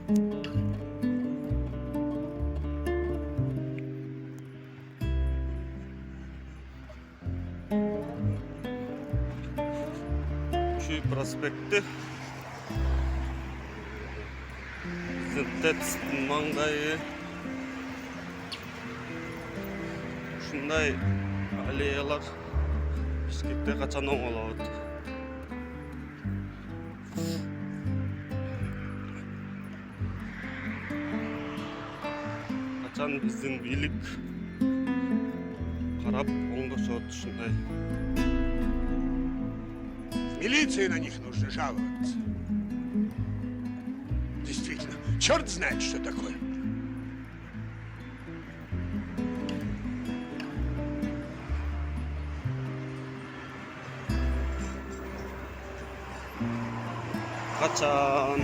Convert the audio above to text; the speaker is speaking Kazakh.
Чүй проспекті. Тетстің маңдайы. Ушундай аллеялар Бишкекте качан оңолобут. Качан биздин бийлик карап оңдошот ушундай. Милиции на них нужно жаловаться. Действительно, черт знает, что такое. Качан